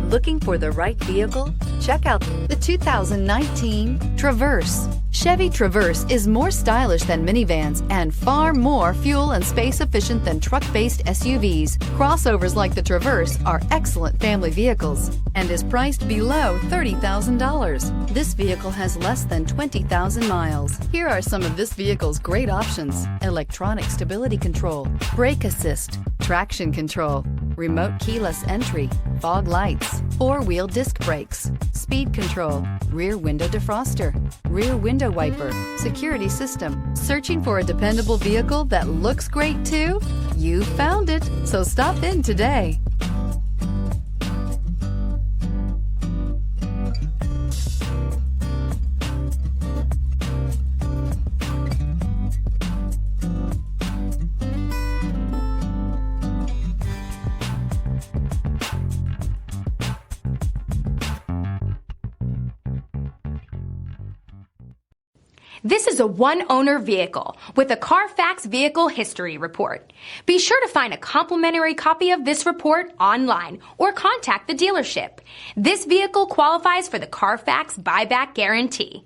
Looking for the right vehicle? Check out the 2019 Traverse. Chevy Traverse is more stylish than minivans and far more fuel and space efficient than truck-based SUVs. Crossovers like the Traverse are excellent family vehicles and is priced below $30,000. This vehicle has less than 20,000 miles. Here are some of this vehicle's great options: electronic stability control, brake assist, traction control, remote keyless entry, fog lights, four-wheel disc brakes, speed control, rear window defroster, rear window wiper, security system. Searching for a dependable vehicle that looks great too? You found it, so stop in today. This is a one-owner vehicle with a Carfax Vehicle History Report. Be sure to find a complimentary copy of this report online or contact the dealership. This vehicle qualifies for the Carfax Buyback Guarantee.